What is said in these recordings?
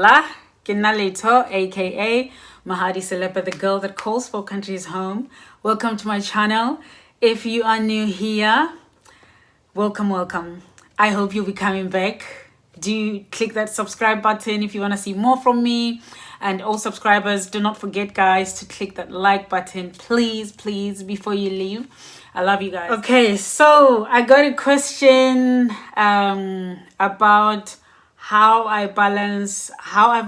Hola, KENNALETHO, aka Mahali Selepe, the girl that calls for countries home. Welcome to my channel. If you are new here, welcome. I hope you'll be coming back. Do click that subscribe button if you want to see more from me. And all subscribers, do not forget, guys, to click that like button, please, before you leave. I love you guys. Okay, so I got a question about how I've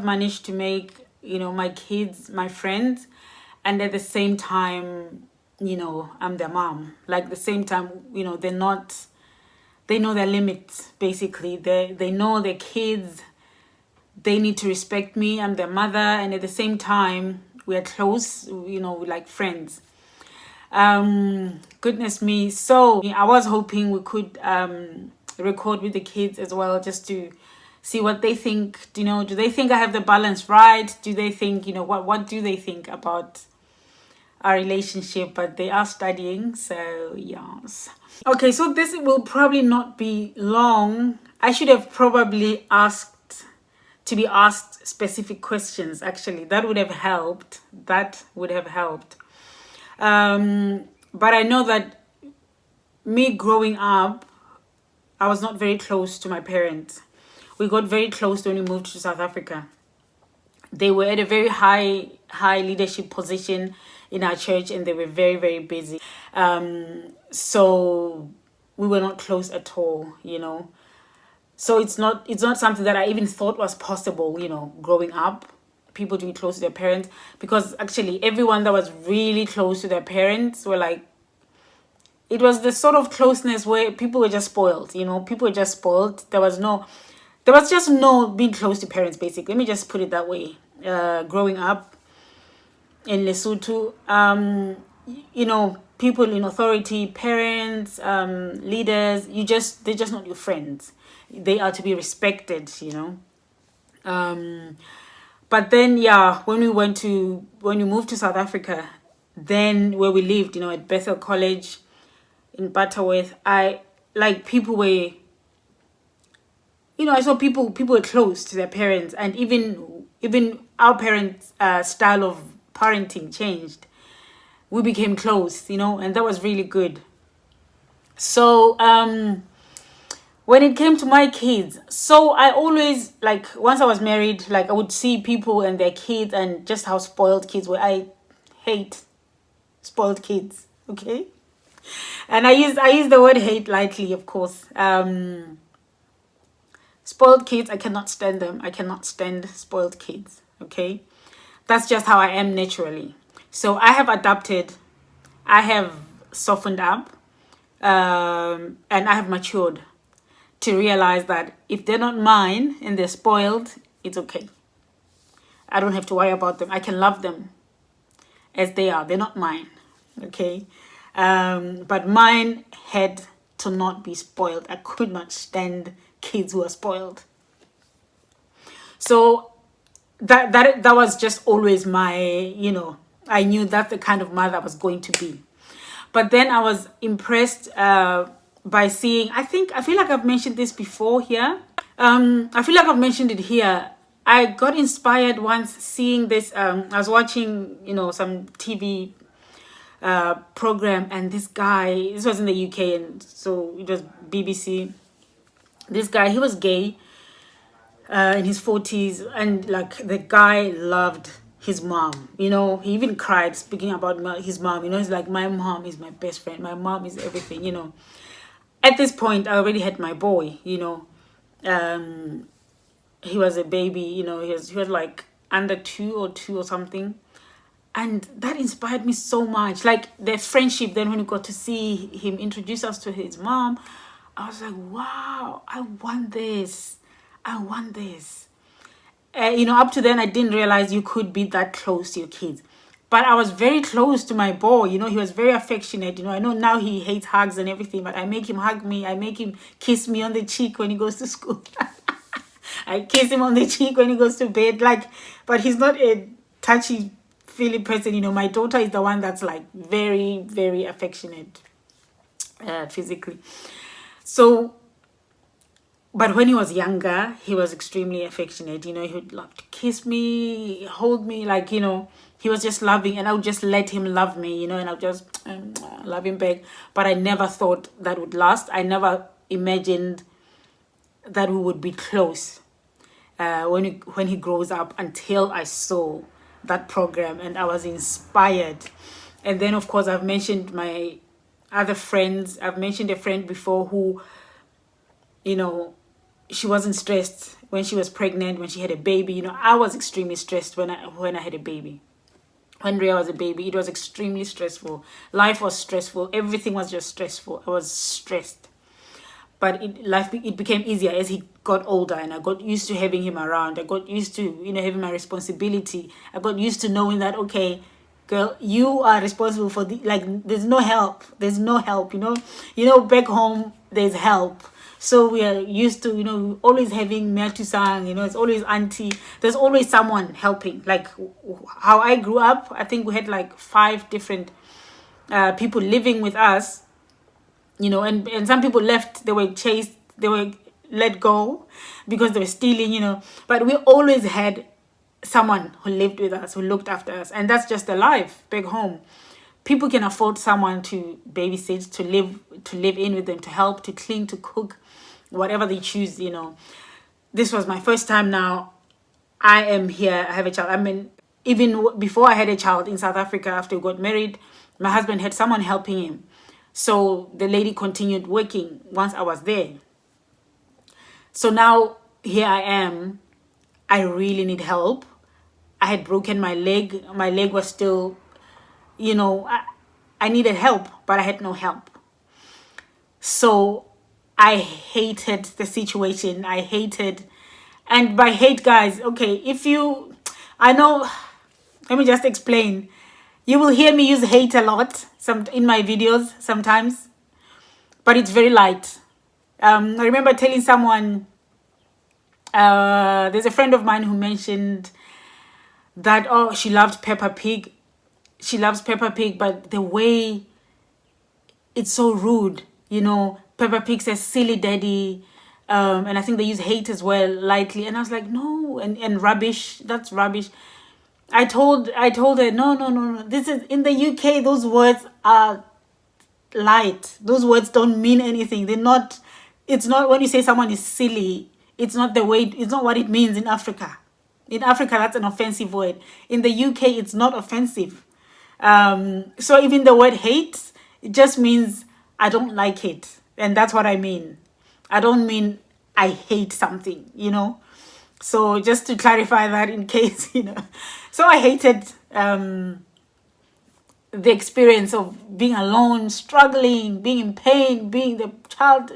managed to make, my kids my friends, and at the same time, I'm their mom. Like, the same time, they know their limits, basically. They know their kids, they need to respect me. I'm their mother, and at the same time, we are close, like friends. Goodness me. So I was hoping we could record with the kids as well, just to see what they think. Do they think I have the balance right? Do they think, what do they think about our relationship? But they are studying, so yes. Okay, so this will probably not be long. I should have probably asked to be asked specific questions. Actually, that would have helped. But I know that me growing up, I was not very close to my parents. We got very close when we moved to South Africa. They were at a very high leadership position in our church, and they were very, very busy. So we were not close at all, So it's not something that I even thought was possible, growing up, people to be close to their parents. Because actually everyone that was really close to their parents were like, it was the sort of closeness where people were just spoiled, people were just spoiled. There was just no being close to parents, basically. Let me just put it that way. Growing up in Lesotho, people in authority, parents, leaders, they're just not your friends. They are to be respected, But then, when we moved to South Africa, then where we lived, at Bethel College in Butterworth, people were, I saw people were close to their parents, and even our parents' style of parenting changed. We became close, and that was really good. So when it came to my kids, so I always, once I was married, I would see people and their kids and just how spoiled kids were. I hate spoiled kids, okay? And I use the word hate lightly, of course. Spoiled kids, I cannot stand them. I cannot stand spoiled kids, okay? That's just how I am naturally. So I have adapted, I have softened up, and I have matured to realize that if they're not mine and they're spoiled, it's okay. I don't have to worry about them. I can love them as they are. They're not mine, okay? But mine had to not be spoiled. I could not stand kids who are spoiled. So that was just always my, I knew that's the kind of mother I was going to be. But then I was impressed by seeing, I feel like I've mentioned this before here. I feel like I've mentioned it here. I got inspired once seeing this. I was watching, some TV program, and this guy, this was in the UK, and so it was BBC. This guy, he was gay, in his 40s, and the guy loved his mom. He even cried speaking about his mom. He's like, my mom is my best friend, my mom is everything. At this point, I already had my boy. He was a baby. He was like under two or something, and that inspired me so much. Their friendship. Then when we got to see him introduce us to his mom, I was like, wow, I want this. Up to then, I didn't realize you could be that close to your kids. But I was very close to my boy. He was very affectionate. I know now he hates hugs and everything, but I make him hug me. I make him kiss me on the cheek when he goes to school. I kiss him on the cheek when he goes to bed. But he's not a touchy-feely person. My daughter is the one that's very, very affectionate physically. So But when he was younger, he was extremely affectionate. You know, he would love to kiss me, hold me, like, you know, he was just loving, and I would just let him love me, you know, and I would just love him back. But I never thought that would last. I never imagined that we would be close when he grows up, until I saw that program and I was inspired. And then, of course, I've mentioned my other friends. I've mentioned a friend before who, you know, she wasn't stressed when she was pregnant, when she had a baby. You know, I was extremely stressed when I had a baby. When Rhea was a baby, it was extremely stressful. Life was stressful. Everything was just stressful. I was stressed. But it became easier as he got older, and I got used to having him around. I got used to, you know, having my responsibility. I got used to knowing that, okay, girl, you are responsible for there's no help. There's no help, you know. You know, back home there's help. So we are used to, you know, always having Metu-sang, you know, it's always auntie. There's always someone helping. Like how I grew up, I think we had like 5 different people living with us, you know, and some people left, they were chased, they were let go because they were stealing, you know. But we always had someone who lived with us, who looked after us. And that's just the life back home. People can afford someone to babysit, to live in with them, to help, to clean, to cook, whatever they choose, you know. This was my first time now. I am here, I have a child. I mean, even before I had a child in South Africa, after we got married, my husband had someone helping him. So the lady continued working once I was there. So now here I am. I really need help. I had broken my leg. My leg was still, you know, I needed help, but I had no help. So I hated the situation. I hated, and by hate, guys, okay, I know, let me just explain. You will hear me use hate a lot in my videos sometimes, but it's very light. I remember telling someone, there's a friend of mine who mentioned that, oh, she loved Peppa Pig. She loves Peppa Pig, but the way it's so rude, you know. Peppa Pig says silly daddy, and I think they use hate as well, lightly. And I was like, no, and rubbish, that's rubbish. I told her, no. This is in the UK. Those words are light. Those words don't mean anything. They're not. It's not when you say someone is silly. It's not the way. It's not what it means in Africa. In Africa, that's an offensive word. In the UK, it's not offensive. So even the word hate, it just means I don't like it, and that's what I mean. I don't mean I hate something, you know. So just to clarify that, in case, you know. So I hated the experience of being alone, struggling, being in pain, being the child.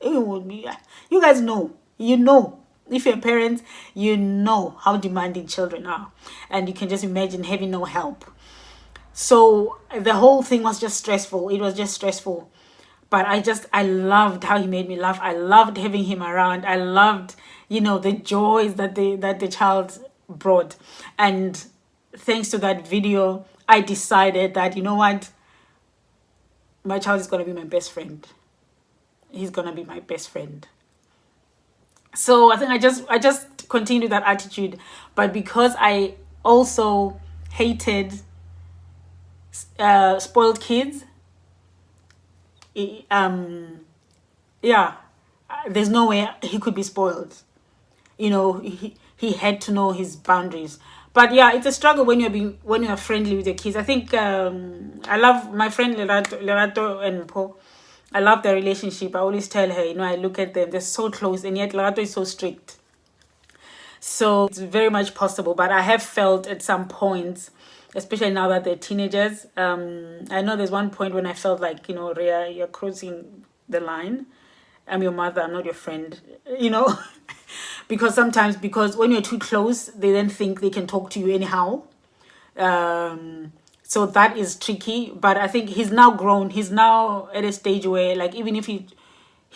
You guys know, you know. If you're parents, you know how demanding children are. And you can just imagine having no help. So the whole thing was just stressful. It was just stressful. But I loved how he made me laugh. I loved having him around. I loved, you know, the joys that the child brought. And thanks to that video, I decided that, you know what? My child is going to be my best friend. He's going to be my best friend. So I think I just continued that attitude. But because I also hated spoiled kids, yeah, there's no way he could be spoiled. You know, he had to know his boundaries. But yeah, it's a struggle when you're friendly with your kids. I think I love my friend Lerato and Po. I love their relationship. I always tell her, you know, I look at them, they're so close, and yet Lerato is so strict. So it's very much possible. But I have felt at some points, especially now that they're teenagers, I know there's one point when I felt like, you know, Rhea, you're crossing the line. I'm your mother, I'm not your friend, you know. Because when you're too close, they then think they can talk to you anyhow. So that is tricky. But I think he's now grown. He's now at a stage where, like, even if he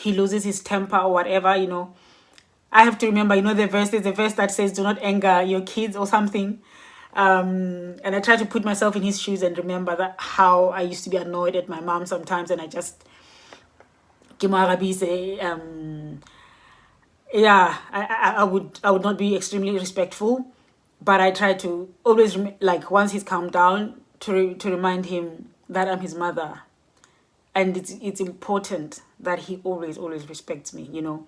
loses his temper or whatever, you know, I have to remember, you know, there's a verse that says, do not anger your kids or something. And I try to put myself in his shoes and remember that how I used to be annoyed at my mom sometimes, and I just yeah, I would not be extremely respectful, but I try to always like once he's calmed down to remind him that I'm his mother, and it's important that he always respects me, you know.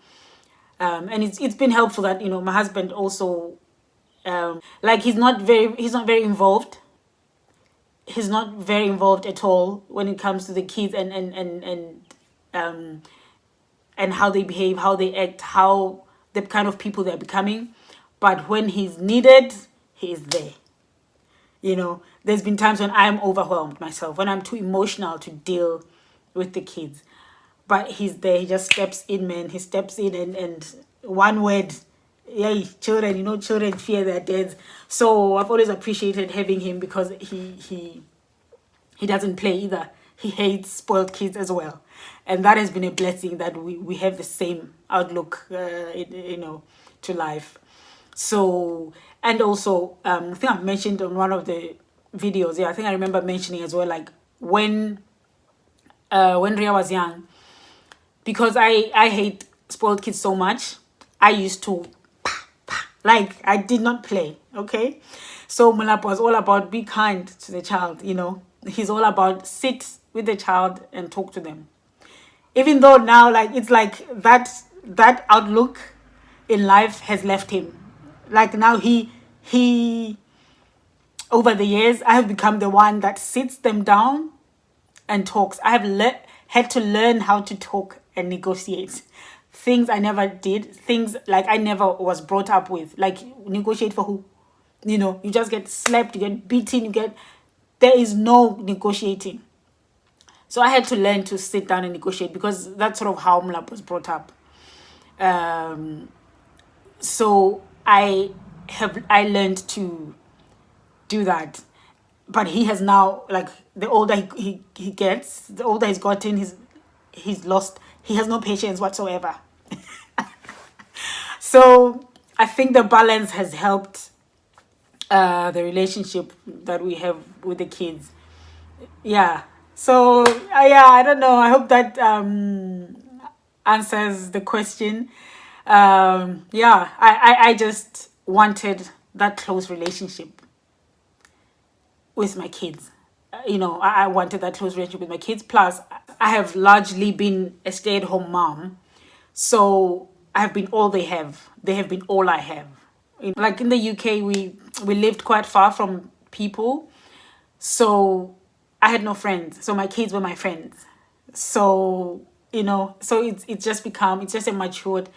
And it's been helpful that, you know, my husband also, like he's not very involved. He's not very involved at all when it comes to the kids um and how they behave, how they act, how the kind of people they're becoming. But when he's needed, he is there. You know, there's been times when I'm overwhelmed myself, when I'm too emotional to deal with the kids. But he's there, he just steps in, man. He steps in and one word, yeah, children, you know, children fear their dads. So I've always appreciated having him because he doesn't play either. He hates spoiled kids as well. And that has been a blessing that we have the same outlook, you know, to life. So, and also, I think I've mentioned on one of the videos, yeah, I think I remember mentioning as well, like when Ria was young, because I hate spoiled kids so much, I used to, like, I did not play, okay? So Mulap was all about be kind to the child, you know. He's all about sit with the child and talk to them. Even though now, like, it's like that outlook in life has left him. Like now he over the years, I have become the one that sits them down and talks. I have had to learn how to talk and negotiate. Things I never did, things like I never was brought up with. Like, negotiate for who? You know, you just get slapped, you get beaten, there is no negotiating. So I had to learn to sit down and negotiate because that's sort of how Mlap was brought up. So I learned to do that. But he has now, like, the older he gets, the older he's gotten, he's lost, he has no patience whatsoever. So I think the balance has helped the relationship that we have with the kids. Yeah. So yeah, I don't know. I hope that answers the question. Yeah, I just wanted that close relationship with my kids. You know, I wanted that close relationship with my kids. Plus, I have largely been a stay-at-home mom. So I have been all they have. They have been all I have. Like in the UK, we lived quite far from people. So I had no friends. So my kids were my friends. So, you know, so it's just become, it's just a matured,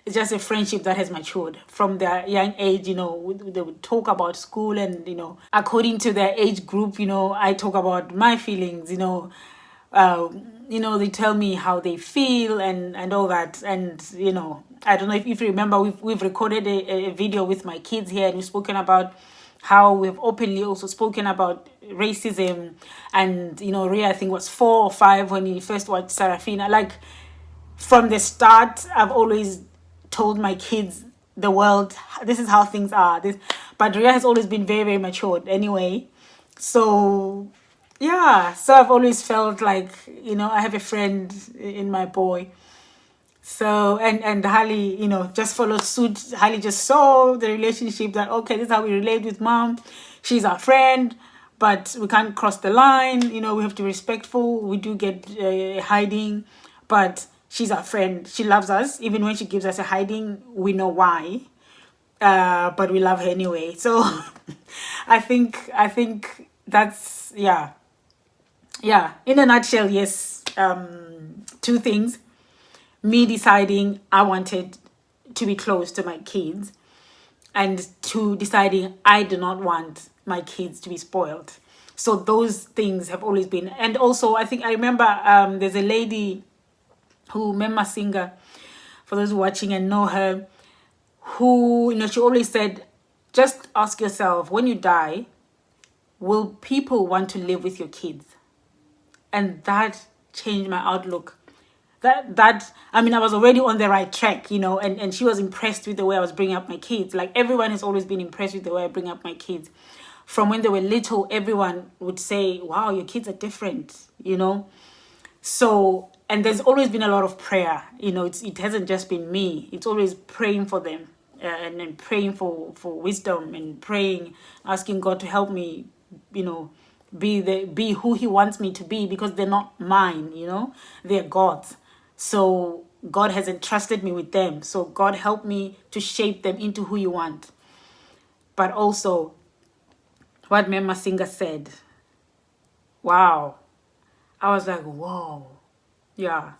it's just a friendship that has matured from their young age. You know, they would talk about school and, you know, according to their age group, you know, I talk about my feelings, you know, they tell me how they feel and all that. And, you know, I don't know if you remember, we've recorded a video with my kids here, and we've spoken about how we've openly also spoken about racism. And, you know, Ray, I think, was 4 or 5 when he first watched Sarafina. Like, from the start, I've always told my kids the world, this is how things are. But Ria has always been very, very matured anyway. So yeah, so I've always felt like, you know, I have a friend in my boy. So and Hali, you know, just followed suit. Hali just saw the relationship that, okay, this is how we relate with mom. She's our friend, but we can't cross the line. You know, we have to be respectful. We do get hiding, but she's our friend. She loves us. Even when she gives us a hiding, we know why. But we love her anyway. So I think that's, yeah. Yeah. In a nutshell, yes. 2 things. Me deciding I wanted to be close to my kids, and 2, deciding I do not want my kids to be spoiled. So those things have always been. And also, I think I remember there's a lady who, Mema Singer, for those watching and know her, who, you know, she always said, just ask yourself, when you die, will people want to live with your kids? And that changed my outlook. That I mean, I was already on the right track, you know, and she was impressed with the way I was bringing up my kids. Like, everyone has always been impressed with the way I bring up my kids. From when they were little, everyone would say, wow, your kids are different, you know. So, And there's always been a lot of prayer. It hasn't just been me. It's always praying for them, and then praying for wisdom, and praying, asking God to help me, be who He wants me to be, because they're not mine. They're God's. So God has entrusted me with them. So God, help me to shape them into who You want. But also, what Mema Singer said, wow, I was like, whoa, yeah.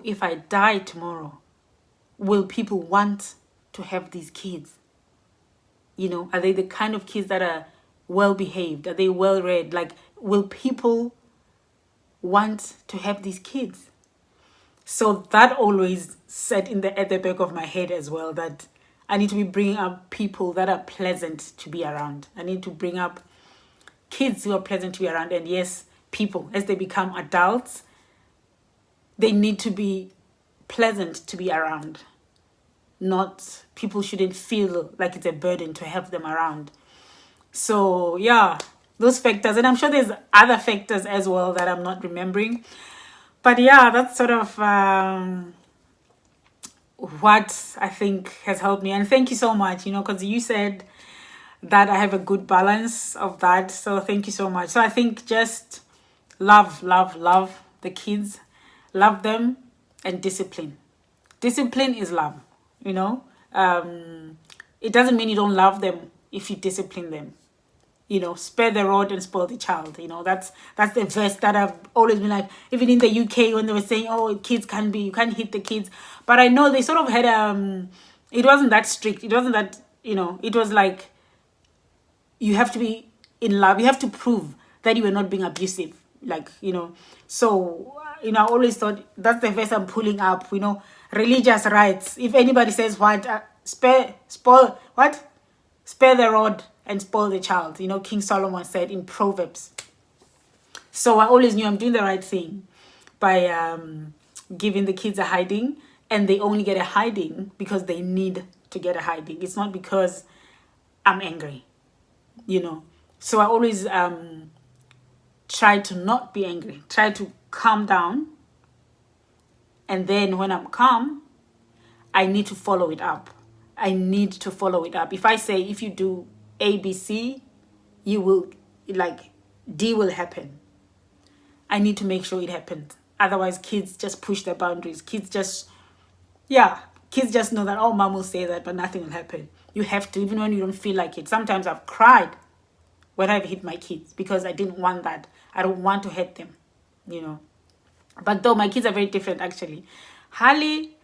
If I die tomorrow, will people want to have these kids? Are they the kind of kids that are well behaved? Are they well read? Like, will people want to have these kids? So that always sat at the back of my head as well, that I need to be bringing up people that are pleasant to be around. I need to bring up kids who are pleasant to be around. And yes, people, as they become adults, they need to be pleasant to be around. Not, people shouldn't feel like it's a burden to have them around. So yeah, those factors. And I'm sure there's other factors as well that I'm not remembering. But yeah, that's sort of what I think has helped me. And thank you so much, because you said that I have a good balance of that. So thank you so much. So I think just love the kids, love them, and discipline. Discipline is love, It doesn't mean you don't love them if you discipline them. Spare the rod and spoil the child. That's the verse that I've always been like, even in the UK when they were saying, oh, you can't hit the kids. But I know they sort of had, it wasn't that strict. It wasn't that, it was like, you have to be in love. You have to prove that you were not being abusive. Like, so, I always thought that's the verse I'm pulling up, religious rights. If anybody says what, spare the rod and spoil the child. King Solomon said in Proverbs. So I always knew I'm doing the right thing by giving the kids a hiding, and they only get a hiding because they need to get a hiding. It's not because I'm angry, So I always try to not be angry, try to calm down. And then when I'm calm, I need to follow it up. If I say, if you do A, B, C, you will, D will happen. I need to make sure it happens. Otherwise, kids just push their boundaries. Kids just know that, oh, mom will say that, but nothing will happen. You have to, even when you don't feel like it. Sometimes I've cried when I've hit my kids because I didn't want that. I don't want to hurt them, But though my kids are very different, actually. Harley,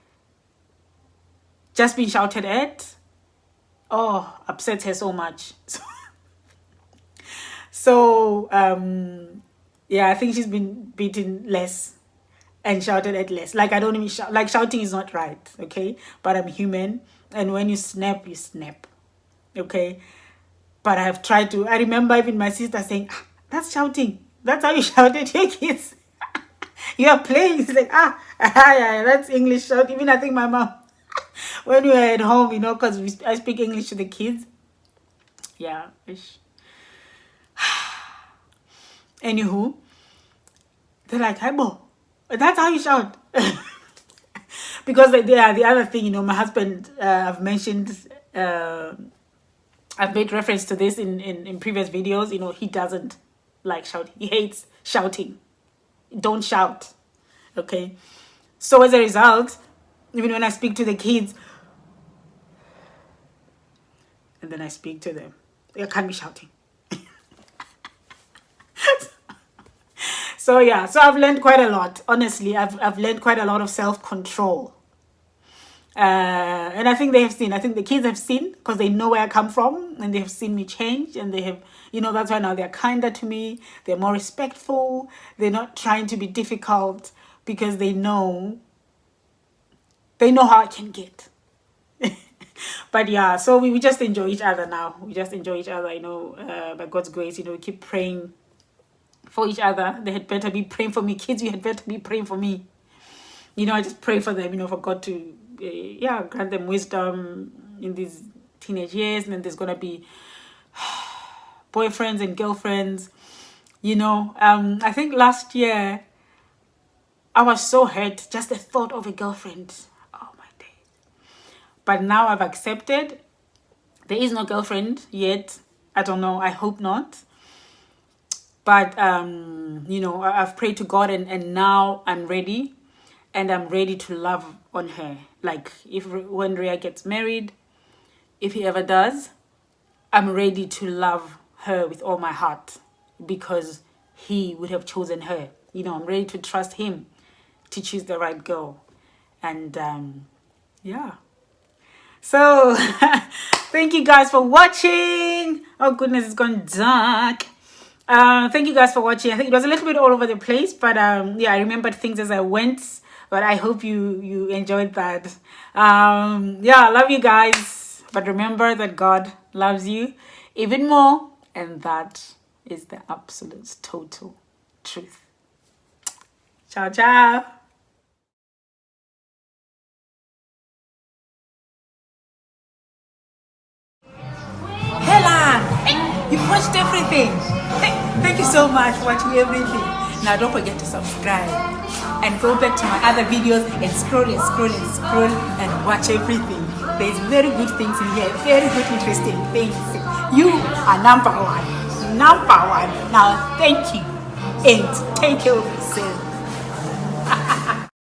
just being shouted at, upsets her so much. So, I think she's been beaten less and shouted at less. Like, I don't even shout. Like, shouting is not right, okay? But I'm human. And when you snap, okay? But I have tried to. I remember even my sister saying, that's shouting. That's how you shout at your kids. You are playing. It's like, yeah, that's English shout. Even I think my mom, when we were at home, because I speak English to the kids. Yeah. Anywho, they're like, hi, Bo. That's how you shout. Because the other thing, my husband, I've mentioned, I've made reference to this in previous videos. He doesn't like shouting. He hates shouting. Don't shout. Okay. So as a result, even when I speak to the kids, and then I speak to them, I can't be shouting. So yeah, so I've learned quite a lot. Honestly, I've learned quite a lot of self-control. And I think they have seen. I think the kids have seen because they know where I come from and they have seen me change, and they have, that's why now they're kinder to me. They're more respectful. They're not trying to be difficult because they know how I can get. But yeah, so we just enjoy each other now. We just enjoy each other, by God's grace, we keep praying for each other. They had better be praying for me. Kids, you had better be praying for me. I just pray for them, for God to, grant them wisdom in these teenage years. And then there's going to be boyfriends and girlfriends. I think last year, I was so hurt, just the thought of a girlfriend. Oh my days. But now I've accepted. There is no girlfriend yet. I don't know. I hope not. But, you know, I've prayed to God, and now I'm ready. And I'm ready to love on her. Like, when Rhea gets married, if he ever does, I'm ready to love her with all my heart, because he would have chosen her. You know, I'm ready to trust him to choose the right girl. And yeah. So thank you guys for watching. Oh goodness, it's gone dark. Thank you guys for watching. I think it was a little bit all over the place, but yeah, I remembered things as I went. But I hope you enjoyed that. Yeah, I love you guys. But remember that God loves you even more. And that is the absolute total truth. Ciao, ciao. Hela, you've watched everything. Thank you so much for watching everything. Now don't forget to subscribe and go back to my other videos and scroll and scroll and scroll and watch everything. There's very good things in here, very good interesting things. You are number one. Now thank you and take care of yourself.